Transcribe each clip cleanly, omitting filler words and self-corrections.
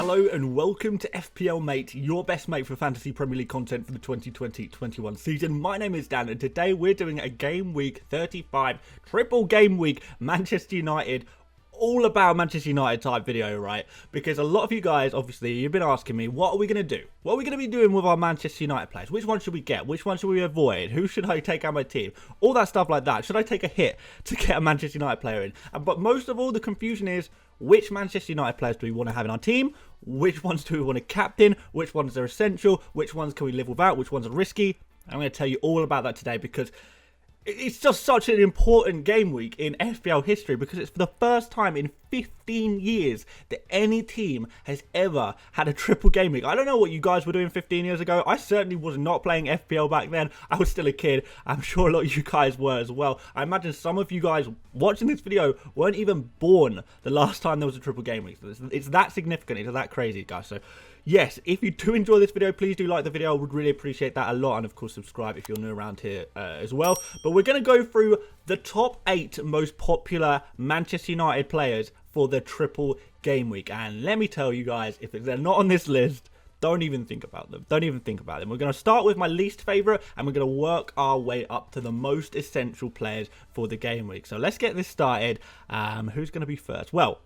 Hello and welcome to FPL Mate, your best mate for fantasy Premier League content for the 2020-21 season. My name is Dan and today we're doing a Game Week 35 triple Game Week Manchester United, all about Manchester United type video, right? Because a lot of you guys, obviously, you've been asking me, what are we going to do? What are we going to be doing with our Manchester United players? Which one should we get? Which one should we avoid? Who should I take out my team? All that stuff like that. Should I take a hit to get a Manchester United player in? But most of all, the confusion is, which Manchester United players do we want to have in our team? Which ones do we want to captain? Which ones are essential? Which ones can we live without? Which ones are risky? I'm going to tell you all about that today because it's just such an important game week in FPL history because it's for the first time in 15 years that any team has ever had a triple game week. I don't know what you guys were doing 15 years ago. I certainly was not playing FPL back then. I was still a kid. I'm sure a lot of you guys were as well. I imagine some of you guys watching this video weren't even born the last time there was a triple game week. It's that significant. It's that crazy, guys. So yes, if you do enjoy this video, please do like the video. I would really appreciate that a lot. And of course, subscribe if you're new around here as well. But we're going to go through the top 8 most popular Manchester United players for the triple game week. And let me tell you guys, if they're not on this list, don't even think about them. Don't even think about them. We're going to start with my least favourite and we're going to work our way up to the most essential players for the game week. So let's get this started. Who's going to be first? Well,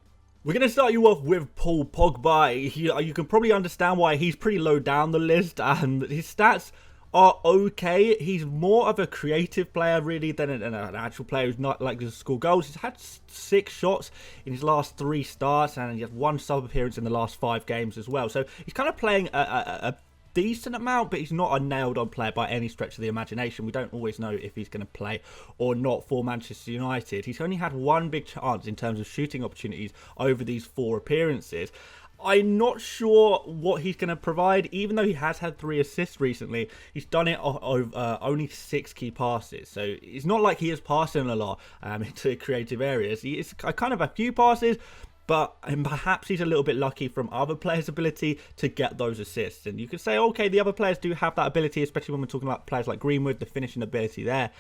we're going to start you off with Paul Pogba. You can probably understand why he's pretty low down the list. His stats are okay. He's more of a creative player, really, than an actual player who's not like to score goals. He's had 6 shots in his last 3 starts, and he has 1 sub-appearance in the last 5 games as well. So he's kind of playing a decent amount, but he's not a nailed-on player by any stretch of the imagination. We don't always know if he's going to play or not for Manchester United. He's only had 1 big chance in terms of shooting opportunities over these 4 appearances. I'm not sure what he's going to provide, even though he has had 3 assists recently. He's done it over only 6 key passes, so it's not like he is passing a lot into creative areas. He is kind of a few passes, but perhaps he's a little bit lucky from other players' ability to get those assists. And you could say, okay, the other players do have that ability, especially when we're talking about players like Greenwood, the finishing ability there.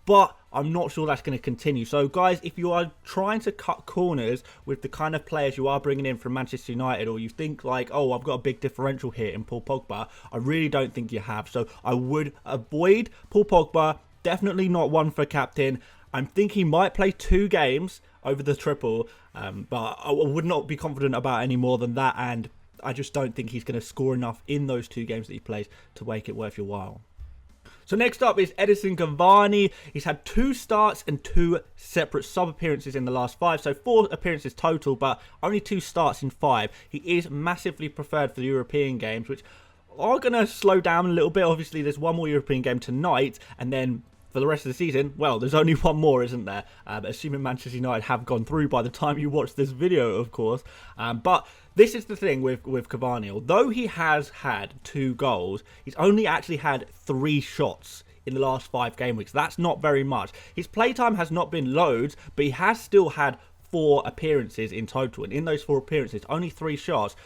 But I'm not sure that's going to continue. So, guys, if you are trying to cut corners with the kind of players you are bringing in from Manchester United, or you think like, oh, I've got a big differential here in Paul Pogba, I really don't think you have. So I would avoid Paul Pogba. Definitely not one for captain. I'm thinking he might play 2 games over the triple, but I would not be confident about any more than that. And I just don't think he's going to score enough in those 2 games that he plays to make it worth your while. So next up is Edinson Cavani. He's had 2 starts and 2 separate sub-appearances in the last 5. So 4 appearances total, but only 2 starts in 5. He is massively preferred for the European games, which are going to slow down a little bit. Obviously, there's 1 more European game tonight, and then for the rest of the season, well, there's only 1 more, isn't there? Assuming Manchester United have gone through by the time you watch this video, of course. But this is the thing with Cavani. Although he has had 2 goals, he's only actually had 3 shots in the last 5 game weeks. That's not very much. His playtime has not been loads, but he has still had 4 appearances in total. And in those 4 appearances, only 3 shots.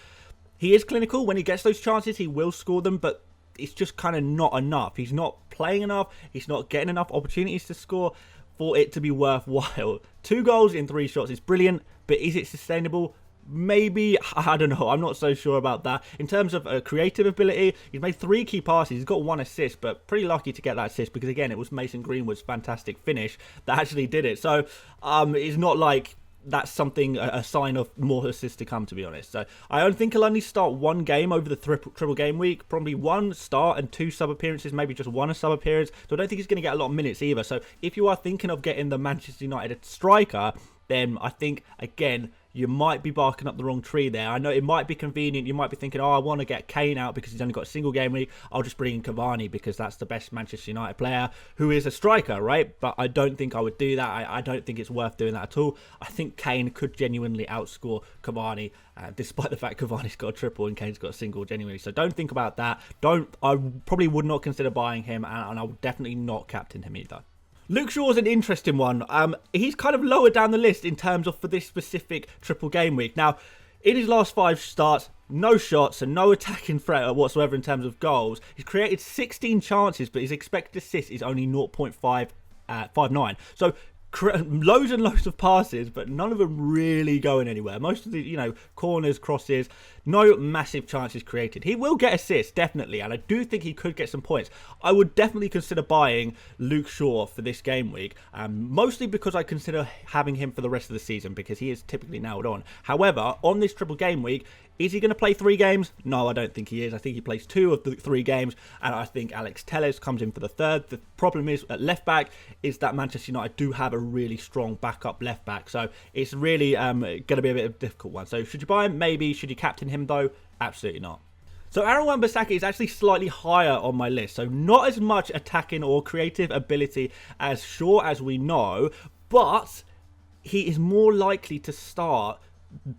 He is clinical. When he gets those chances, he will score them, but it's just kind of not enough. He's not playing enough. He's not getting enough opportunities to score for it to be worthwhile. 2 goals in 3 shots is brilliant, but is it sustainable? Maybe. I don't know. I'm not so sure about that. In terms of creative ability, he's made 3 key passes. He's got 1 assist, but pretty lucky to get that assist because, again, it was Mason Greenwood's fantastic finish that actually did it. So it's not like that's something, a sign of more assists to come, to be honest. So I don't think he'll only start 1 game over the triple game week. Probably 1 start and 2 sub-appearances, maybe just 1 sub-appearance. So I don't think he's going to get a lot of minutes either. So if you are thinking of getting the Manchester United striker, then I think, again, you might be barking up the wrong tree there. I know it might be convenient. You might be thinking, oh, I want to get Kane out because he's only got a single game week. I'll just bring in Cavani because that's the best Manchester United player who is a striker, right? But I don't think I would do that. I don't think it's worth doing that at all. I think Kane could genuinely outscore Cavani, despite the fact Cavani's got a triple and Kane's got a single genuinely. So don't think about that. I probably would not consider buying him, and I would definitely not captain him either. Luke Shaw's an interesting one. He's kind of lower down the list in terms of for this specific triple game week. Now, in his last 5 starts, no shots and no attacking threat whatsoever in terms of goals. He's created 16 chances, but his expected assist is only 0.59. So loads and loads of passes, but none of them really going anywhere. Most of the, corners, crosses, no massive chances created. He will get assists, definitely, and I do think he could get some points. I would definitely consider buying Luke Shaw for this game week, mostly because I consider having him for the rest of the season, because he is typically nailed on. However, on this triple game week, is he going to play 3 games? No, I don't think he is. I think he plays 2 of the 3 games, and I think Alex Telles comes in for the 3rd. The problem is at left back is that Manchester United do have a really strong backup left back, so it's really going to be a bit of a difficult one. So should you buy him? Maybe. Should you captain him though? Absolutely not. So Aaron Wan-Bissaka is actually slightly higher on my list, so not as much attacking or creative ability as Shaw, as we know, but he is more likely to start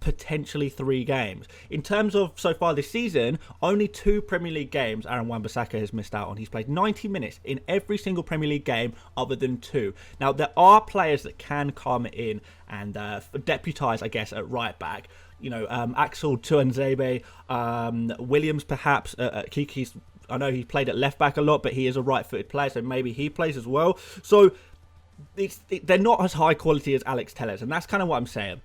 potentially 3 games. In terms of so far this season, only 2 Premier League games Aaron Wan-Bissaka has missed out on. He's played 90 minutes in every single Premier League game other than 2. Now, there are players that can come in and deputise, I guess, at right back. Axel Tuanzebe, Williams perhaps, Kiki's, I know he played at left back a lot, but he is a right-footed player, so maybe he plays as well. So they're not as high quality as Alex Telles, and that's kind of what I'm saying.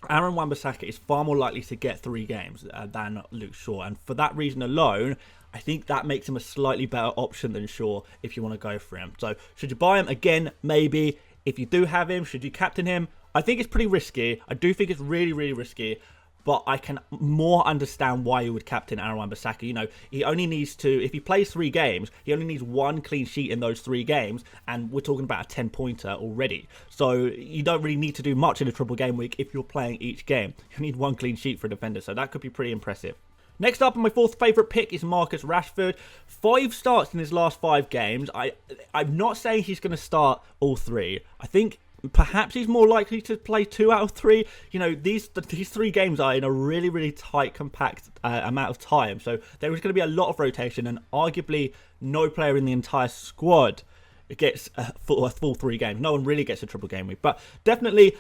Aaron Wan-Bissaka is far more likely to get 3 games than Luke Shaw, and for that reason alone, I think that makes him a slightly better option than Shaw if you want to go for him. So should you buy him? Again, maybe. If you do have him, should you captain him? I think it's pretty risky. I do think it's really, really risky. But I can more understand why you would captain Aaron Wan-Bissaka. He only needs to, if he plays 3 games, he only needs 1 clean sheet in those 3 games, and we're talking about a 10-pointer already. So you don't really need to do much in a triple game week if you're playing each game. You need 1 clean sheet for a defender, so that could be pretty impressive. Next up, my 4th favourite pick is Marcus Rashford. 5 starts in his last 5 games. I'm not saying he's going to start all 3. I think perhaps he's more likely to play 2 out of 3. These 3 games are in a really, really tight, compact amount of time. So there is going to be a lot of rotation, and arguably no player in the entire squad gets a full 3 games. No one really gets a triple game week. But definitely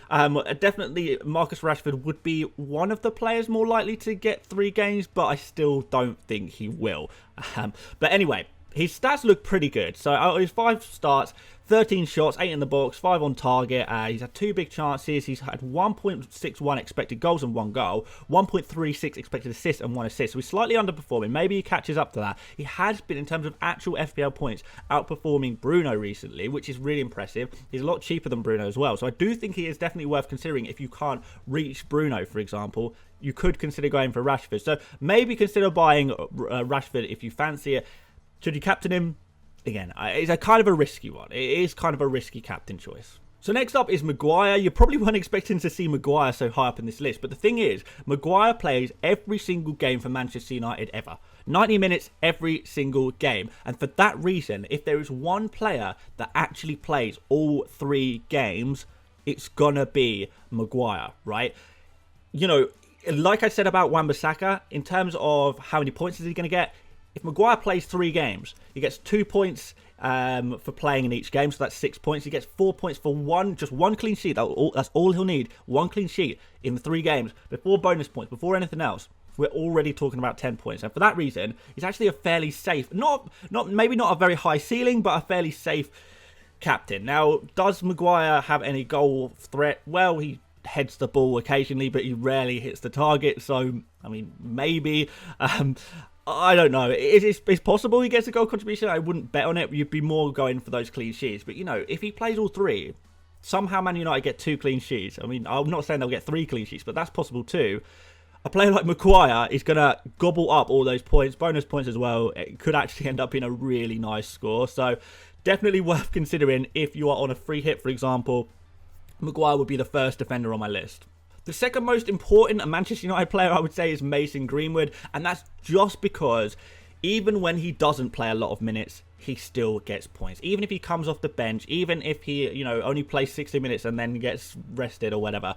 Marcus Rashford would be one of the players more likely to get 3 games, but I still don't think he will. But anyway, his stats look pretty good. So out of his 5 starts, 13 shots, 8 in the box, 5 on target. He's had 2 big chances. He's had 1.61 expected goals and 1 goal, 1.36 expected assists and 1 assist. So he's slightly underperforming. Maybe he catches up to that. He has been, in terms of actual FPL points, outperforming Bruno recently, which is really impressive. He's a lot cheaper than Bruno as well. So I do think he is definitely worth considering. If you can't reach Bruno, for example, you could consider going for Rashford. So maybe consider buying Rashford if you fancy it. Should you captain him? Again, it's a kind of a risky one. It is kind of a risky captain choice. So next up is Maguire. You probably weren't expecting to see Maguire so high up in this list. But the thing is, Maguire plays every single game for Manchester United ever. 90 minutes every single game. And for that reason, if there is one player that actually plays all 3 games, it's gonna be Maguire, right? Like I said about Wan-Bissaka, in terms of how many points is he going to get, if Maguire plays 3 games, he gets 2 points for playing in each game, so that's 6 points. He gets 4 points for just one clean sheet. That's all he'll need. 1 clean sheet in the 3 games, before bonus points, before anything else. We're already talking about 10 points. And for that reason, he's actually a fairly safe, maybe not a very high ceiling, but a fairly safe captain. Now, does Maguire have any goal threat? Well, he heads the ball occasionally, but he rarely hits the target. So, maybe. I don't know. It's possible he gets a goal contribution. I wouldn't bet on it. You'd be more going for those clean sheets. But, if he plays all 3, somehow Man United get 2 clean sheets. I'm not saying they'll get 3 clean sheets, but that's possible too. A player like Maguire is going to gobble up all those points, bonus points as well. It could actually end up in a really nice score. So, definitely worth considering if you are on a free hit, for example. Maguire would be the first defender on my list. The second most important Manchester United player, I would say, is Mason Greenwood. And that's just because even when he doesn't play a lot of minutes, he still gets points. Even if he comes off the bench, even if he, only plays 60 minutes and then gets rested or whatever,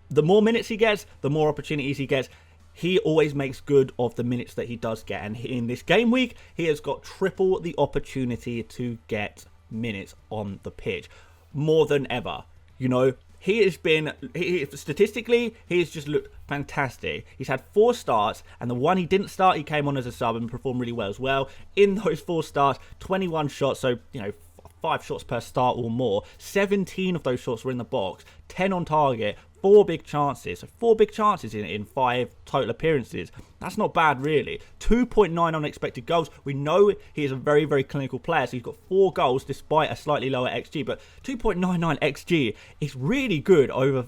the more minutes he gets, the more opportunities he gets. He always makes good of the minutes that he does get. And in this game week, he has got triple the opportunity to get minutes on the pitch. More than ever, statistically, he has just looked fantastic. He's had 4 starts, and the one he didn't start, he came on as a sub and performed really well as well. In those 4 starts, 21 shots, so, 5 shots per start or more. 17 of those shots were in the box, 10 on target, 4 big chances. So 4 big chances in 5 total appearances. That's not bad, really. 2.9 unexpected goals. We know he is a very, very clinical player, so he's got 4 goals despite a slightly lower XG. But 2.99 XG is really good over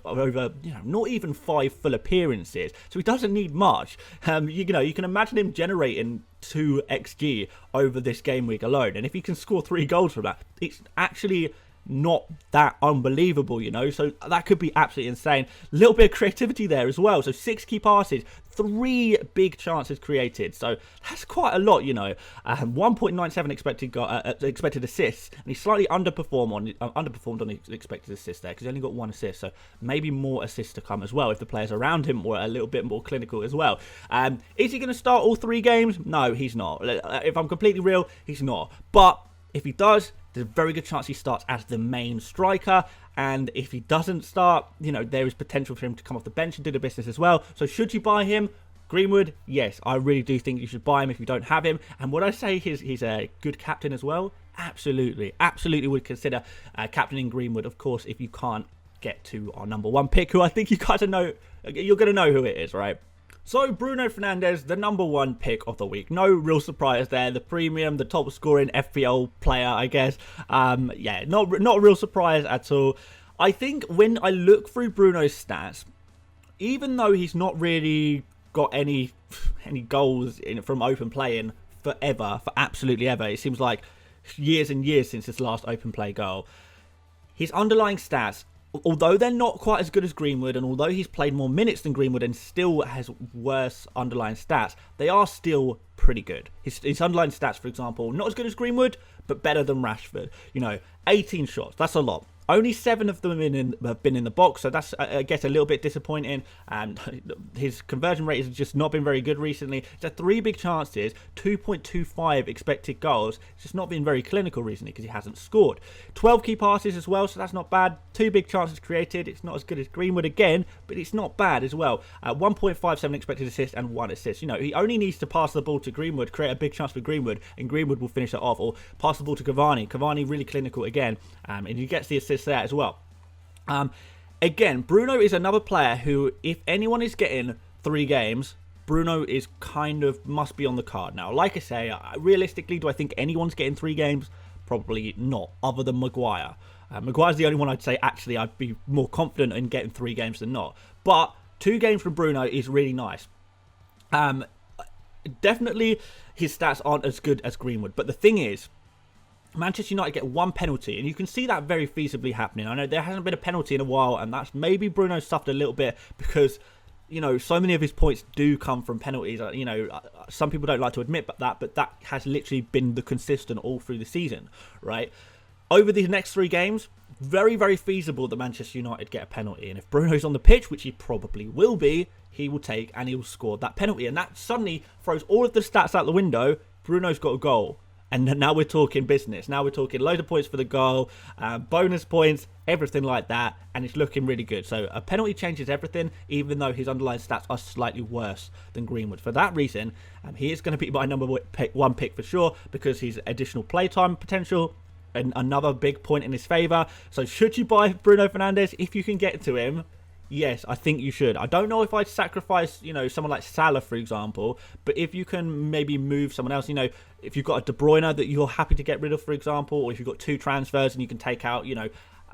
not even 5 full appearances. So he doesn't need much. You can imagine him generating 2 XG over this game week alone. And if he can score 3 goals from that, it's actually not that unbelievable, so that could be absolutely insane. A little bit of creativity there as well. So 6 key passes, 3 big chances created, so that's quite a lot. 1.97 expected assists, and he slightly underperformed on his expected assists there because he only got 1 assist, so maybe more assists to come as well if the players around him were a little bit more clinical as well. Is he going to start all 3 games? No, he's not. If I'm completely real, he's not. But if he does, there's a very good chance he starts as the main striker. And if he doesn't start, there is potential for him to come off the bench and do the business as well. So should you buy him? Greenwood, yes, I really do think you should buy him if you don't have him. And would I say he's a good captain as well? Absolutely. Absolutely would consider captaining Greenwood, of course, if you can't get to our number 1 pick, who I think you guys know. You're going to know who it is, right? So, Bruno Fernandes, the number 1 pick of the week. No real surprise there. The premium, the top scoring FPL player, I guess. Not a real surprise at all. I think when I look through Bruno's stats, even though he's not really got any goals from open play for absolutely ever. It seems like years and years since his last open play goal. His underlying stats, although they're not quite as good as Greenwood, and although he's played more minutes than Greenwood and still has worse underlying stats, they are still pretty good. His underlying stats, for example, not as good as Greenwood, but better than Rashford. 18 shots, that's a lot. Only 7 of them have been in the box, so that's, I guess, a little bit disappointing. And his conversion rate has just not been very good recently. He's had 3 big chances, 2.25 expected goals. It's just not been very clinical recently because he hasn't scored. 12 key passes as well, so that's not bad. 2 big chances created. It's not as good as Greenwood again, but it's not bad as well. 1.57 expected assist and 1 assist. He only needs to pass the ball to Greenwood, create a big chance for Greenwood, and Greenwood will finish it off. Or pass the ball to Cavani. Cavani really clinical again, and he gets the assist there as well. Again, Bruno is another player who, if anyone is getting 3 games, Bruno is must be on the card. Now, like I say, realistically, do I think anyone's getting 3 games? Probably not, other than Maguire. Maguire's the only one I'd say, actually, I'd be more confident in getting 3 games than not. But 2 games from Bruno is really nice. Definitely, his stats aren't as good as Greenwood. But the thing is, Manchester United get 1 penalty, and you can see that very feasibly happening. I know there hasn't been a penalty in a while, and that's maybe Bruno suffered a little bit because, so many of his points do come from penalties. Some people don't like to admit that, but that has literally been the consistent all through the season, right? Over these next 3 games, very, very feasible that Manchester United get a penalty. And if Bruno's on the pitch, which he probably will be, he will take and he will score that penalty. And that suddenly throws all of the stats out the window. Bruno's got a goal. And now we're talking business. Now we're talking loads of points for the goal, bonus points, everything like that. And it's looking really good. So a penalty changes everything, even though his underlying stats are slightly worse than Greenwood. For that reason, he is going to be my number 1 pick for sure, because he's additional playtime potential and another big point in his favour. So should you buy Bruno Fernandes if you can get to him? Yes, I think you should. I don't know if I'd sacrifice, someone like Salah, for example, but if you can maybe move someone else, if you've got a De Bruyne that you're happy to get rid of, for example, or if you've got 2 transfers and you can take out,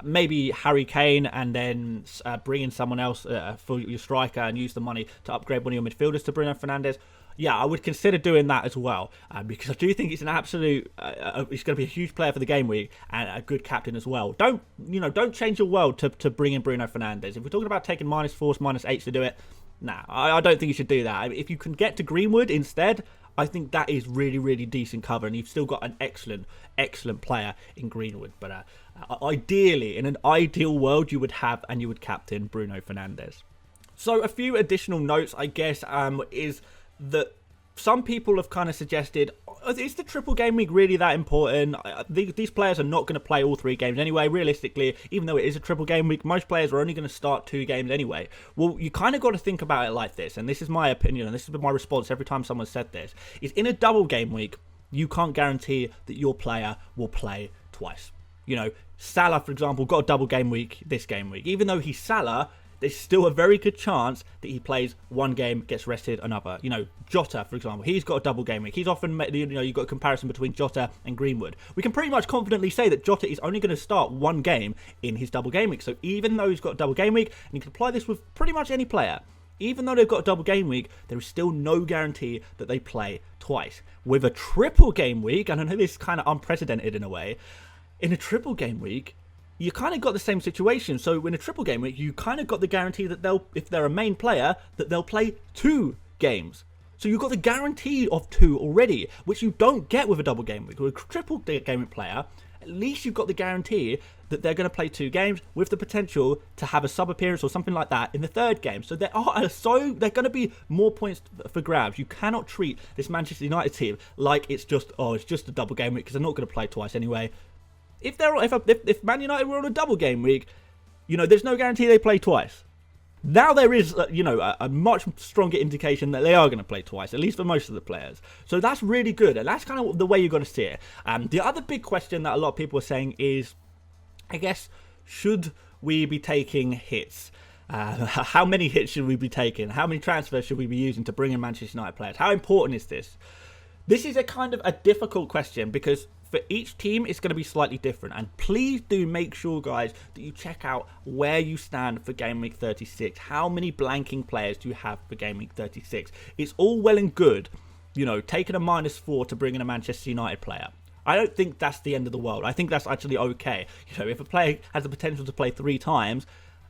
maybe Harry Kane and then bring in someone else for your striker and use the money to upgrade one of your midfielders to Bruno Fernandes. Yeah, I would consider doing that as well, because I do think it's an absolute. He's going to be a huge player for the game week and a good captain as well. Don't change your world to bring in Bruno Fernandes. If we're talking about taking -4s, -8s to do it, nah, I don't think you should do that. If you can get to Greenwood instead, I think that is really, really decent cover, and you've still got an excellent player in Greenwood. But ideally, in an ideal world, you would have and you would captain Bruno Fernandes. So a few additional notes, I guess, is that some people have kind of suggested, is the triple game week really that important? These players are not going to play all 3 games anyway. Realistically, even though it is a triple game week, most players are only going to start 2 games anyway. Well, you kind of got to think about it like this, and this is my opinion, and this has been my response every time someone said this, is in a double game week, you can't guarantee that your player will play twice. You know, Salah, for example, got a double game week this game week. Even though he's Salah, there's still a very good chance that he plays one game, gets rested another. You know, Jota, for example, he's got a double game week. He's often, you know, you've got a comparison between Jota and Greenwood. We can pretty much confidently say that Jota is only going to start one game in his double game week. So even though he's got a double game week, and you can apply this with pretty much any player, even though they've got a double game week, there is still no guarantee that they play twice. With a triple game week, and I know this is kind of unprecedented in a way, in a triple game week, you kind of got the same situation. So in a triple game week, you kind of got the guarantee that they'll, if they're a main player, that they'll play 2 games. So you've got the guarantee of 2 already, which you don't get with a double game week. With a triple game week player, at least you've got the guarantee that they're going to play 2 games with the potential to have a sub appearance or something like that in the 3rd game. So they're going to be more points for grabs. You cannot treat this Manchester United team like it's just a double game week because they're not going to play twice anyway. If Man United were on a double game week, you know, there's no guarantee they play twice. Now there is, you know, a much stronger indication that they are going to play twice, at least for most of the players. So that's really good, and that's kind of the way you're going to see it. The other big question that a lot of people are saying is, I guess, should we be taking hits? How many hits should we be taking? How many transfers should we be using to bring in Manchester United players? How important is this? This is a kind of a difficult question because for each team, it's going to be slightly different. And please do make sure, guys, that you check out where you stand for Game Week 36. How many blanking players do you have for Game Week 36? It's all well and good, you know, taking a -4 to bring in a Manchester United player. I don't think that's the end of the world. I think that's actually okay. You know, if a player has the potential to play 3 times,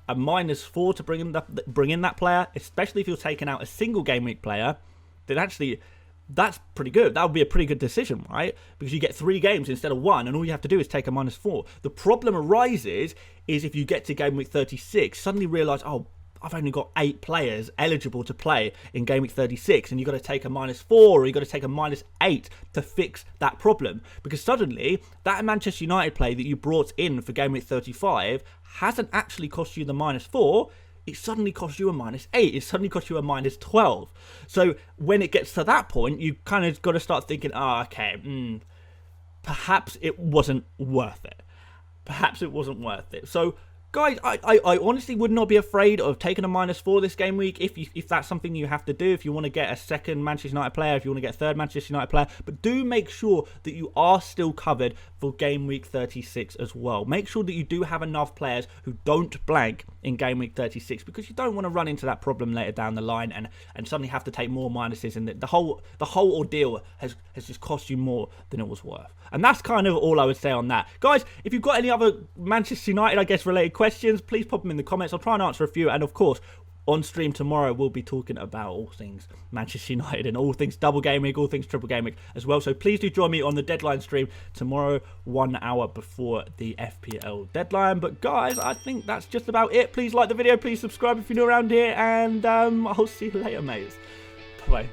a -4 to bring in that player, especially if you're taking out a single Game Week player, then actually that's pretty good. That would be a pretty good decision, right? Because you get 3 games instead of 1, and all you have to do is take a -4. The problem arises is if you get to Game Week 36, suddenly realise, oh, I've only got 8 players eligible to play in Game Week 36, and you've got to take a -4 or you've got to take a -8 to fix that problem. Because suddenly, that Manchester United play that you brought in for Game Week 35 hasn't actually cost you the -4, it suddenly costs you a -8. It suddenly costs you a -12. So when it gets to that point, you kind of got to start thinking, okay, perhaps it wasn't worth it. Perhaps it wasn't worth it. So guys, I honestly would not be afraid of taking a -4 this game week if that's something you have to do, if you want to get a second Manchester United player, if you want to get a third Manchester United player. But do make sure that you are still covered for Game Week 36 as well. Make sure that you do have enough players who don't blank in Game Week 36, because you don't want to run into that problem later down the line and suddenly have to take more minuses, and the whole ordeal has just cost you more than it was worth. And that's kind of all I would say on that. Guys, if you've got any other Manchester United, I guess, related questions, please pop them in the comments. I'll try and answer a few. And of course, on stream tomorrow, we'll be talking about all things Manchester United and all things double game week, all things triple game week as well. So please do join me on the deadline stream tomorrow, 1 hour before the FPL deadline. But guys, I think that's just about it. Please like the video, please subscribe if you're new around here, and I'll see you later, mates. Bye.